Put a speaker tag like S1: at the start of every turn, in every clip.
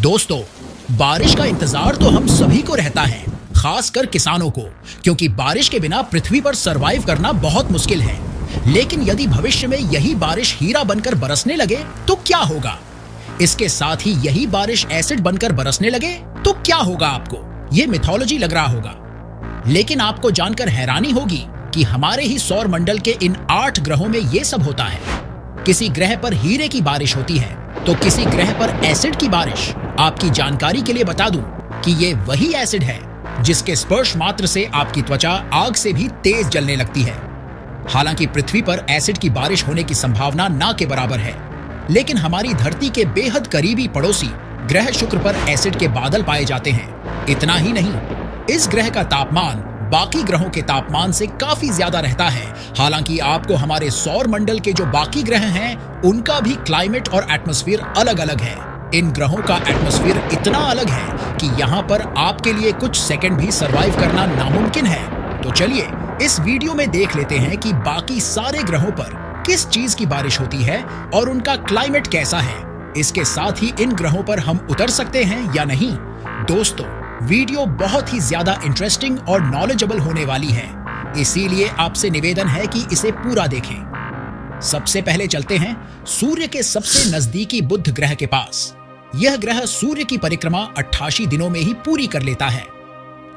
S1: दोस्तों, बारिश का इंतजार तो हम सभी को रहता है, खासकर किसानों को, क्योंकि बारिश के बिना पृथ्वी पर सरवाइव करना बहुत मुश्किल है। लेकिन यदि भविष्य में यही बारिश हीरा बनकर बरसने लगे तो क्या होगा? इसके साथ ही यही बारिश एसिड बनकर बरसने लगे तो क्या होगा? आपको ये मिथोलॉजी लग रहा होगा, लेकिन आपको जानकर हैरानी होगी कि हमारे ही सौर मंडल के इन 8 ग्रहों में ये सब होता है। किसी ग्रह पर हीरे की बारिश होती है तो किसी ग्रह पर एसिड की बारिश। आपकी जानकारी के लिए बता दूं कि ये वही एसिड है जिसके स्पर्श मात्र से आपकी त्वचा आग से भी तेज जलने लगती है। हालांकि पृथ्वी पर एसिड की बारिश होने की संभावना ना के बराबर है, लेकिन हमारी धरती के बेहद करीबी पड़ोसी ग्रह शुक्र पर एसिड के बादल पाए जाते हैं। इतना ही नहीं, इस ग्रह का तापमान बाकी ग्रहों के तापमान से काफी ज्यादा रहता है। हालांकि आपको हमारे सौर मंडल के जो बाकी ग्रह हैं, उनका भी क्लाइमेट और एटमॉस्फेयर अलग अलग है। इन ग्रहों का एटमॉस्फेयर इतना अलग है कि यहाँ पर आपके लिए कुछ सेकंड भी सरवाइव करना नामुमकिन है। तो चलिए इस वीडियो में देख लेते हैं कि बाकी सारे ग्रहों पर किस चीज की बारिश होती है और उनका क्लाइमेट कैसा है। इसके साथ ही इन ग्रहों पर हम उतर सकते हैं या नहीं। दोस्तों, वीडियो बहुत ही ज्यादा इंटरेस्टिंग और नॉलेजेबल होने वाली है, इसीलिए आपसे निवेदन है कि इसे पूरा देखें। सबसे पहले चलते हैं सूर्य के सबसे नजदीकी बुध ग्रह के पास। यह ग्रह सूर्य की परिक्रमा 88 दिनों में ही पूरी कर लेता है।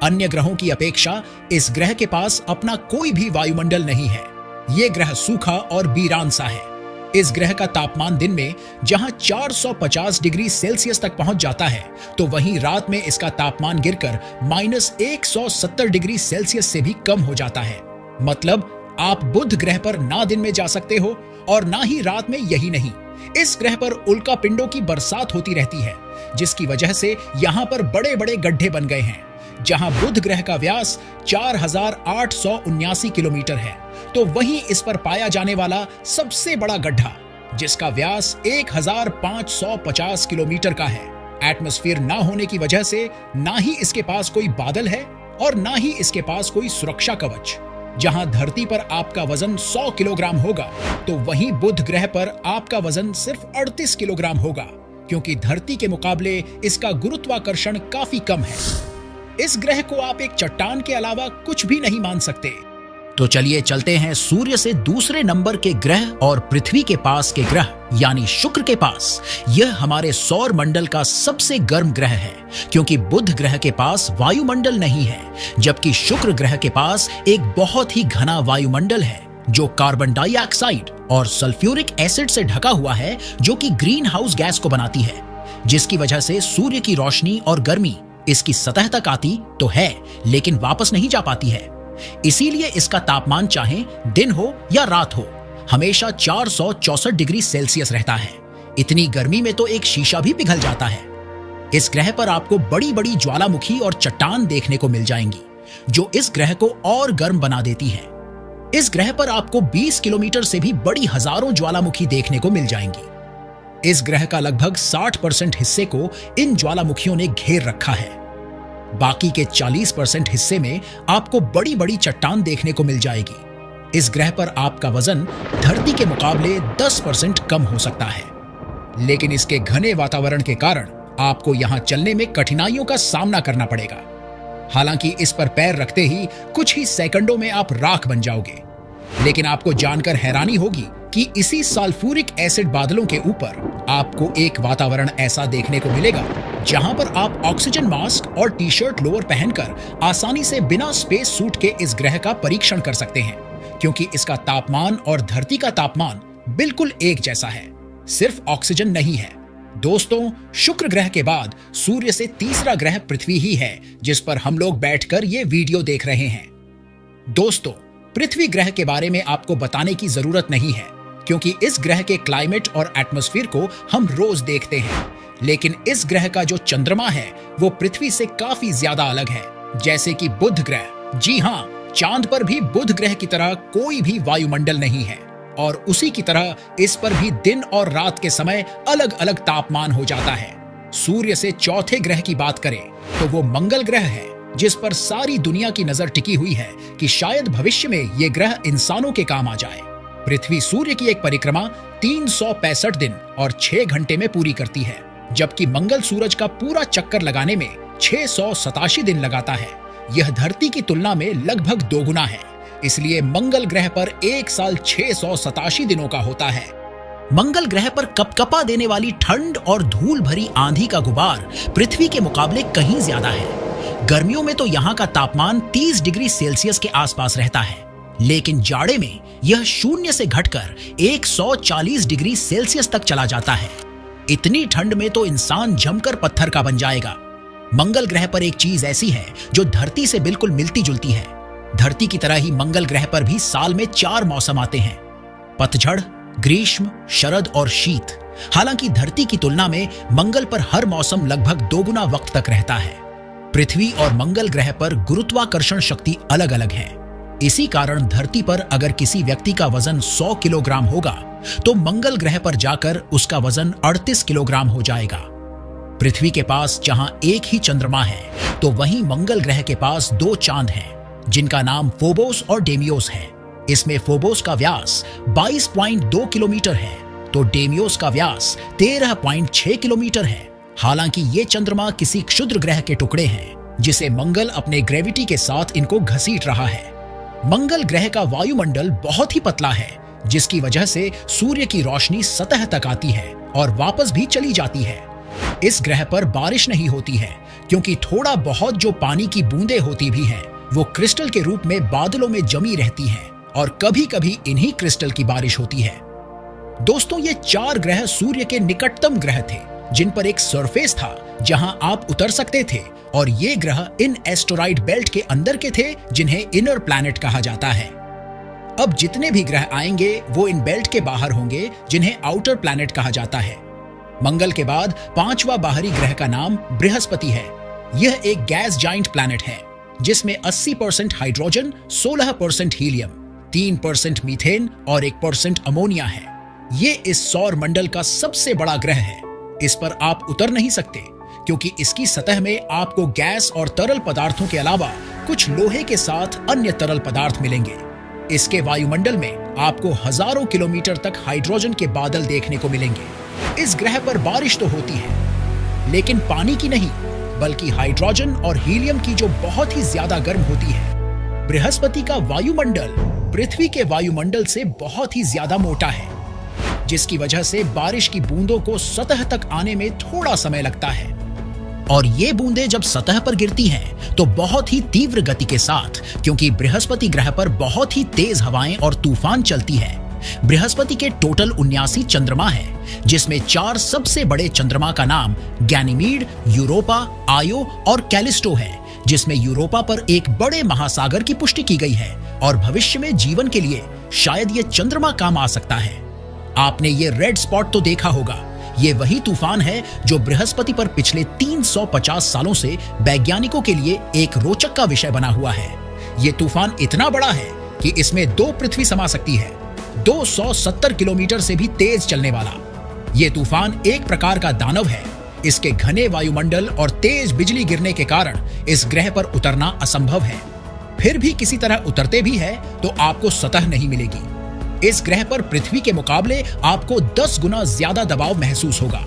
S1: अन्य ग्रहों की अपेक्षा इस ग्रह के पास अपना कोई भी वायुमंडल नहीं है। यह ग्रह सूखा और वीरान सा है। इस ग्रह का तापमान दिन में जहां 450 डिग्री सेल्सियस तक पहुंच जाता है, तो वहीं रात में इसका तापमान गिरकर -170 डिग्री सेल्सियस से भी कम हो जाता है। मतलब आप बुध ग्रह पर ना दिन में जा सकते हो और ना ही रात में। यही नहीं, इस ग्रह पर उल्का पिंडों की बरसात होती रहती है, जिसकी वजह से यहाँ पर बड़े बड़े गड्ढे बन गए हैं। जहां बुध ग्रह का व्यास 4879 किलोमीटर है, तो वहीं इस पर पाया जाने वाला सबसे बड़ा गड्ढा, जिसका व्यास 1550 किलोमीटर का है, एटमॉस्फेयर ना होने की वजह से ना ही इसके पास कोई बादल है और ना ही इसके पास कोई सुरक्षा कवच। जहां धरती पर आपका वजन 100 किलोग्राम होगा, तो वहीं बुध ग्रह पर आपका वजन सिर्फ 38 किलोग्राम होगा, क्योंकि धरती के मुकाबले इसका गुरुत्वाकर्षण काफी कम है। इस ग्रह को आप एक चट्टान के अलावा कुछ भी नहीं मान सकते। तो चलिए चलते हैं सूर्य से दूसरे नंबर के ग्रह और पृथ्वी के पास के ग्रह यानी शुक्र के पास। यह हमारे सौर मंडल का सबसे गर्म ग्रह है, क्योंकि बुध ग्रह के पास वायुमंडल नहीं है, जबकि शुक्र ग्रह के पास एक बहुत ही घना वायुमंडल है जो कार्बन डाइऑक्साइड और सल्फ्यूरिक एसिड से ढका हुआ है, जो कि ग्रीन हाउस गैस को बनाती है, जिसकी वजह से सूर्य की रोशनी और गर्मी इसकी सतह तक आती तो है, लेकिन वापस नहीं जा पाती है। इसीलिए इसका तापमान चाहे दिन हो या रात हो, हमेशा 464 डिग्री सेल्सियस रहता है। इतनी गर्मी में तो एक शीशा भी पिघल जाता है। इस ग्रह पर आपको बड़ी बड़ी ज्वालामुखी और चट्टान देखने को मिल जाएंगी, जो इस ग्रह को और गर्म बना देती है। इस ग्रह पर आपको 20 किलोमीटर से भी बड़ी हजारों ज्वालामुखी देखने को मिल जाएंगी। इस ग्रह का लगभग 60% हिस्से को इन ज्वालामुखियों ने घेर रखा है। बाकी के 40% हिस्से में आपको बड़ी बड़ी चट्टान देखने को मिल जाएगी। इस ग्रह पर आपका वजन धरती के मुकाबले 10% कम हो सकता है, लेकिन इसके घने वातावरण के कारण आपको यहां चलने में कठिनाइयों का सामना करना पड़ेगा। हालांकि इस पर पैर रखते ही कुछ ही सेकंडों में आप राख बन जाओगे। लेकिन आपको जानकर हैरानी होगी कि इसी सल्फ्यूरिक एसिड बादलों के ऊपर आपको एक वातावरण ऐसा देखने को मिलेगा जहां पर आप ऑक्सीजन मास्क और टी-शर्ट लोअर पहनकर आसानी से बिना स्पेस सूट के इस ग्रह का परीक्षण कर सकते हैं, क्योंकि इसका तापमान और धरती का तापमान बिल्कुल एक जैसा है, सिर्फ ऑक्सीजन नहीं है। दोस्तों, शुक्र ग्रह के बाद सूर्य से तीसरा ग्रह पृथ्वी ही है, जिस पर हम लोग बैठकर ये वीडियो देख रहे हैं। दोस्तों, पृथ्वी ग्रह के बारे में आपको बताने की जरूरत नहीं है, क्योंकि इस ग्रह के क्लाइमेट और एटमॉस्फेयर को हम रोज देखते हैं। लेकिन इस ग्रह का जो चंद्रमा है वो पृथ्वी से काफी ज्यादा अलग है, जैसे कि बुध ग्रह। जी हाँ, चांद पर भी बुध ग्रह की तरह कोई भी वायुमंडल नहीं है, और उसी की तरह इस पर भी दिन और रात के समय अलग अलग तापमान हो जाता है। सूर्य से चौथे ग्रह की बात करें तो वो मंगल ग्रह है, जिस पर सारी दुनिया की नजर टिकी हुई है कि शायद भविष्य में ये ग्रह इंसानों के काम आ जाए। पृथ्वी सूर्य की एक परिक्रमा 365 दिन और 6 घंटे में पूरी करती है, जबकि मंगल सूरज का पूरा चक्कर लगाने में 687 दिन लगाता है। यह धरती की तुलना में लगभग दोगुना है। इसलिए मंगल ग्रह पर एक साल 687 दिनों का होता है। मंगल ग्रह पर कपकपा देने वाली ठंड और धूल भरी आंधी का गुबार पृथ्वी के मुकाबले कहीं ज्यादा है। गर्मियों में तो यहाँ का तापमान 30 डिग्री सेल्सियस के आसपास रहता है, लेकिन जाड़े में यह शून्य से घटकर 140 डिग्री सेल्सियस तक चला जाता है। इतनी ठंड में तो इंसान जमकर पत्थर का बन जाएगा। मंगल ग्रह पर एक चीज ऐसी है जो धरती से बिल्कुल मिलती जुलती है। धरती की तरह ही मंगल ग्रह पर भी साल में 4 मौसम आते हैं, पतझड़, ग्रीष्म, शरद और शीत। हालांकि धरती की तुलना में मंगल पर हर मौसम लगभग दोगुना वक्त तक रहता है। पृथ्वी और मंगल ग्रह पर गुरुत्वाकर्षण शक्ति अलग अलग है। इसी कारण धरती पर अगर किसी व्यक्ति का वजन 100 किलोग्राम होगा तो मंगल ग्रह पर जाकर उसका वजन 38 किलोग्राम हो जाएगा। पृथ्वी के पास जहां एक ही चंद्रमा है तो वहीं मंगल ग्रह के पास 2 चांद हैं, जिनका नाम फोबोस और डेमियोस है। इसमें फोबोस का व्यास 22.2 किलोमीटर है तो डेमियोस का व्यास 13.6 किलोमीटर है। हालांकि ये चंद्रमा किसी क्षुद्र ग्रह के टुकड़े हैं जिसे मंगल अपने ग्रेविटी के साथ इनको घसीट रहा है। मंगल ग्रह का वायुमंडल बहुत ही पतला है, जिसकी वजह से सूर्य की रोशनी सतह तक आती है और वापस भी चली जाती है। इस ग्रह पर बारिश नहीं होती है क्योंकि थोड़ा बहुत जो पानी की बूंदें होती भी हैं, वो क्रिस्टल के रूप में बादलों में जमी रहती हैं और कभी-कभी इन्हीं क्रिस्टल की बारिश होती है। दोस्तों, ये 4 ग्रह सूर्य के निकटतम ग्रह थे जिन पर एक सरफेस था जहां आप उतर सकते थे, और ये ग्रह इन एस्टेरॉइड बेल्ट के अंदर के थे जिन्हें इनर प्लैनेट कहा जाता है। अब जितने भी ग्रह आएंगे वो इन बेल्ट के बाहर होंगे जिन्हें आउटर प्लैनेट कहा जाता है। मंगल के बाद 5वां बाहरी ग्रह का नाम बृहस्पति है। यह एक गैस जाइंट प्लैनेट है जिसमें 80% हाइड्रोजन, 16% हीलियम, 3% मीथेन और 1% अमोनिया है। ये इस सौर मंडल का सबसे बड़ा ग्रह है। इस पर आप उतर नहीं सकते क्योंकि इसकी सतह में आपको गैस और तरल पदार्थों के अलावा कुछ लोहे के साथ अन्य तरल पदार्थ मिलेंगे। इसके वायुमंडल में आपको हजारों किलोमीटर तक हाइड्रोजन के बादल देखने को मिलेंगे। इस ग्रह पर बारिश तो होती है, लेकिन पानी की नहीं, बल्कि हाइड्रोजन और हीलियम की, जो बहुत ही ज्यादा गर्म होती है। बृहस्पति का वायुमंडल पृथ्वी के वायुमंडल से बहुत ही ज्यादा मोटा है, जिसकी वजह से बारिश की बूंदों को सतह तक आने में थोड़ा समय लगता है। और ये बूंदें जब सतह पर गिरती हैं तो बहुत ही तीव्र गति के साथ, क्योंकि बृहस्पति ग्रह पर बहुत ही तेज हवाएं और तूफान चलती है। बृहस्पति के टोटल 79 चंद्रमा है, जिसमें 4 सबसे बड़े चंद्रमा का नाम गैनीमीड, यूरोपा, आयो और कैलिस्टो है, जिसमें यूरोपा पर एक बड़े महासागर की पुष्टि की गई है और भविष्य में जीवन के लिए शायद ये चंद्रमा काम आ सकता है। आपने ये रेड स्पॉट तो देखा होगा। ये वही तूफान है जो बृहस्पति पर पिछले 350 सालों से वैज्ञानिकों के लिए एक रोचक का विषय बना हुआ है। ये तूफान इतना बड़ा है कि इसमें 2 पृथ्वी समा सकती है, 270 किलोमीटर से भी तेज चलने वाला। ये तूफान एक प्रकार का दानव है। इसके घने वायुमंडल और तेज बिजली गिरने के कारण इस ग्रह पर उतरना असंभव है। फिर भी किसी तरह उतरते भी है तो आपको सतह नहीं मिलेगी। इस ग्रह पर पृथ्वी के मुकाबले आपको 10 गुना ज्यादा दबाव महसूस होगा।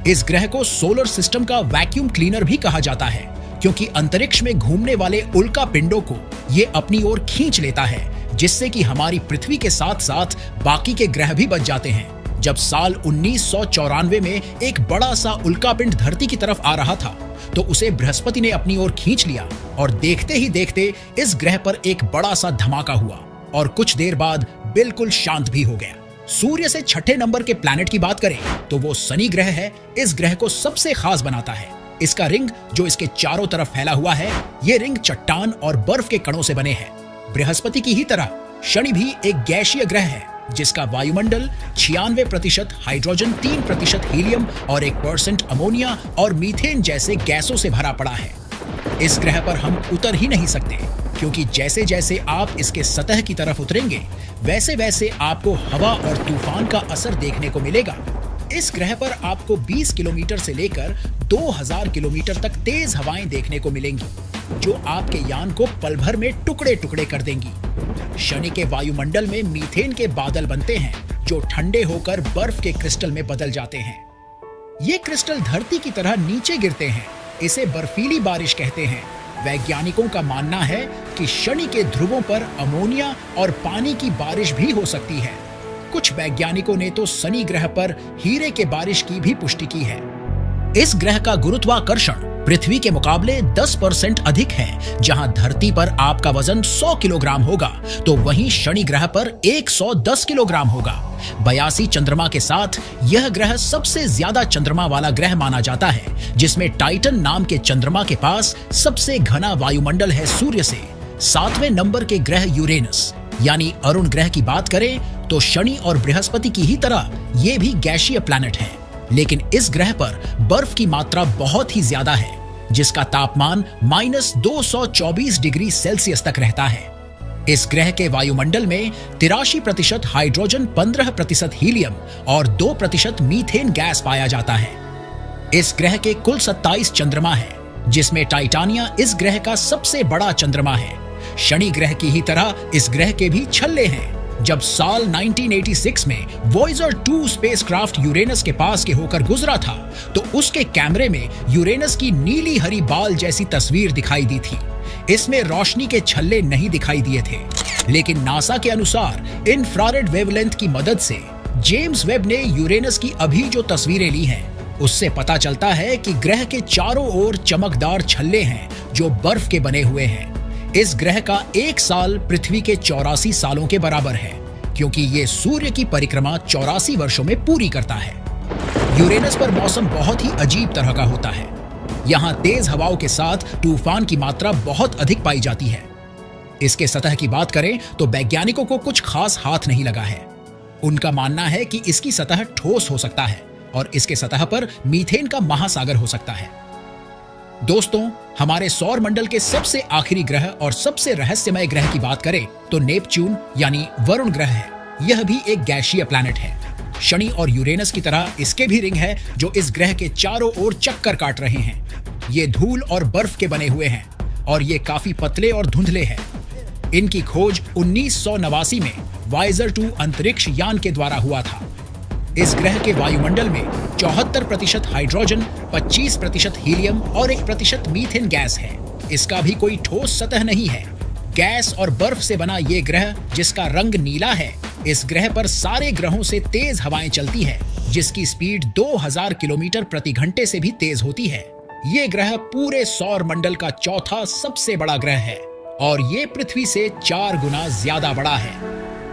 S1: इस ग्रह को सोलर सिस्टम का वैक्यूम क्लीनर भी कहा जाता है, क्योंकि अंतरिक्ष में घूमने वाले उल्का पिंडों को ये अपनी ओर खींच लेता है, जिससे कि हमारी पृथ्वी के साथ साथ बाकी के ग्रह भी बच जाते हैं। जब साल 1994 में एक बड़ा सा उल्कापिंड धरती की तरफ आ रहा था तो उसे बृहस्पति ने अपनी ओर खींच लिया और देखते ही देखते इस ग्रह पर एक बड़ा सा धमाका हुआ और कुछ देर बाद बिल्कुल शांत भी हो गया। सूर्य से 6ठे नंबर के प्लैनेट की बात करें तो वो शनि ग्रह है। इस ग्रह को सबसे खास बनाता है इसका रिंग, जो इसके चारों तरफ फैला हुआ है। ये रिंग चट्टान और बर्फ के कणों से बने हैं। बृहस्पति की ही तरह शनि भी एक गैसीय ग्रह है, जिसका वायुमंडल 96% हाइड्रोजन, 3% हीलियम और 1% अमोनिया और मीथेन जैसे गैसों से भरा पड़ा है। इस ग्रह पर हम उतर ही नहीं सकते, क्योंकि जैसे जैसे आप इसके सतह की तरफ उतरेंगे वैसे वैसे आपको हवा और तूफान का असर देखने को मिलेगा। इस ग्रह पर आपको 20 किलोमीटर से लेकर 2000 किलोमीटर तक तेज हवाएं देखने को मिलेंगी, जो आपके यान को पल भर में टुकड़े टुकड़े कर देंगी। शनि के वायुमंडल में मीथेन के बादल बनते हैं, जो ठंडे होकर बर्फ के क्रिस्टल में बदल जाते हैं। ये क्रिस्टल धरती की तरह नीचे गिरते हैं। इसे बर्फीली बारिश कहते हैं। वैज्ञानिकों का मानना है कि शनि के ध्रुवों पर अमोनिया और पानी की बारिश भी हो सकती है। कुछ वैज्ञानिकों ने तो शनि ग्रह पर हीरे के बारिश की भी पुष्टि की है। इस ग्रह का गुरुत्वाकर्षण पृथ्वी के मुकाबले 10% अधिक है। जहां धरती पर आपका वजन 100 किलोग्राम होगा, तो वहीं शनि ग्रह पर 110 किलोग्राम होगा। 82 चंद्रमा के साथ यह ग्रह सबसे ज्यादा चंद्रमा वाला ग्रह माना जाता है, जिसमें टाइटन नाम के चंद्रमा के पास सबसे घना वायुमंडल है सूर्य से। 7वें नंबर के ग्रह यूरेनस यानी अरुण ग्रह की बात करें तो शनि और बृहस्पति की ही तरह ये भी गैसीय प्लैनेट है, लेकिन इस ग्रह पर बर्फ की मात्रा बहुत ही ज्यादा है, जिसका तापमान -224 डिग्री सेल्सियस तक रहता है। इस ग्रह के वायुमंडल में 83% हाइड्रोजन, 15% हीलियम और 2% मीथेन गैस पाया जाता है। इस ग्रह के कुल 27 चंद्रमा है, जिसमें टाइटानिया इस ग्रह का सबसे बड़ा चंद्रमा है। शनि ग्रह की ही तरह इस ग्रह के भी छल्ले हैं। जब साल 1986 में वॉयेजर 2 स्पेसक्राफ्ट यूरेनस के पास के होकर गुजरा था, तो उसके कैमरे में यूरेनस की नीली हरी बाल जैसी तस्वीर दिखाई दी थी। इसमें रोशनी के छल्ले नहीं दिखाई दिए थे, लेकिन नासा के अनुसार इंफ्रारेड वेवलेंथ की मदद से जेम्स वेब ने यूरेनस की अभी जो तस्वीरें ली हैं, उससे पता चलता है कि ग्रह के चारों ओर चमकदार छल्ले हैं जो बर्फ के बने हुए हैं। इस ग्रह का एक साल पृथ्वी के 84 सालों के बराबर है, क्योंकि ये सूर्य की परिक्रमा 84 वर्षों में पूरी करता है। यूरेनस पर मौसम बहुत ही अजीब तरह का होता है। यहाँ तेज हवाओं के साथ तूफान की मात्रा बहुत अधिक पाई जाती है। इसके सतह की बात करें तो वैज्ञानिकों को कुछ खास हाथ नहीं लगा है। उनका मानना है कि इसकी सतह ठोस हो सकता है और इसके सतह पर मीथेन का महासागर हो सकता है। दोस्तों, हमारे सौर मंडल के सबसे आखिरी ग्रह और सबसे रहस्यमय ग्रह की बात करें तो नेपच्यून यानी वरुण ग्रह है। यह भी एक गैसीय प्लैनेट है। शनि और यूरेनस की तरह इसके भी रिंग है जो इस ग्रह के चारों ओर चक्कर काट रहे हैं। ये धूल और बर्फ के बने हुए हैं और ये काफी पतले और धुंधले हैं। इनकी खोज 1989 में वॉयेजर 2 अंतरिक्ष यान के द्वारा हुआ था। इस ग्रह के वायुमंडल में 74% हाइड्रोजन, 25% हीलियम और 1% मीथेन गैस है। इसका भी कोई ठोस सतह नहीं है। गैस और बर्फ से बना ये ग्रह, जिसका रंग नीला है, इस ग्रह पर सारे ग्रहों से तेज हवाएं चलती है, जिसकी स्पीड 2000 किलोमीटर प्रति घंटे से भी तेज होती है। ये ग्रह पूरे सौर मंडल का चौथा सबसे बड़ा ग्रह है और ये पृथ्वी से 4 गुना ज्यादा बड़ा है।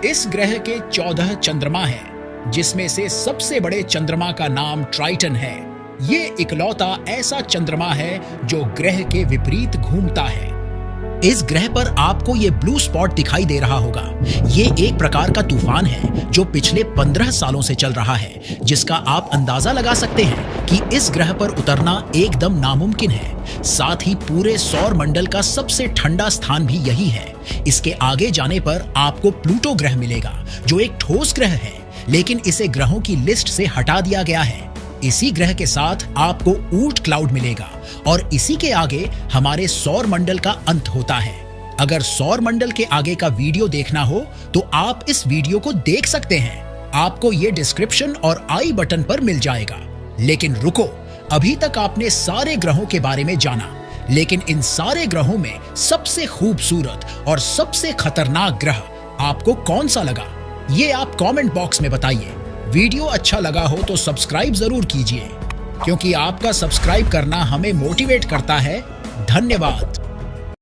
S1: इस ग्रह के 14 चंद्रमा हैं, जिसमें से सबसे बड़े चंद्रमा का नाम ट्राइटन है। ये इकलौता ऐसा चंद्रमा है जो ग्रह के विपरीत घूमता है। इस ग्रह पर आपको ये ब्लू स्पॉट दिखाई दे रहा होगा। ये एक प्रकार का तूफान है जो पिछले 15 सालों से चल रहा है, जिसका आप अंदाजा लगा सकते हैं कि इस ग्रह पर उतरना एकदम नामुमकिन है। साथ ही पूरे सौर मंडल का सबसे ठंडा स्थान भी यही है। इसके आगे जाने पर आपको प्लूटो ग्रह मिलेगा, जो एक ठोस ग्रह है, लेकिन इसे ग्रहों की लिस्ट से हटा दिया गया है। इसी ग्रह के साथ आपको ऊर्ट क्लाउड मिलेगा और इसी के आगे हमारे सौर मंडल का अंत होता है। अगर सौर मंडल के आगे का वीडियो देखना हो तो आप इस वीडियो को देख सकते हैं। आपको ये डिस्क्रिप्शन और आई बटन पर मिल जाएगा। लेकिन रुको, अभी तक आपने सारे ग्रहों के बारे में जाना, लेकिन इन सारे ग्रहों में सबसे खूबसूरत और सबसे खतरनाक ग्रह आपको कौन सा लगा? ये आप कमेंट बॉक्स में बताइए। वीडियो अच्छा लगा हो तो सब्सक्राइब जरूर कीजिए, क्योंकि आपका सब्सक्राइब करना हमें मोटिवेट करता है। धन्यवाद।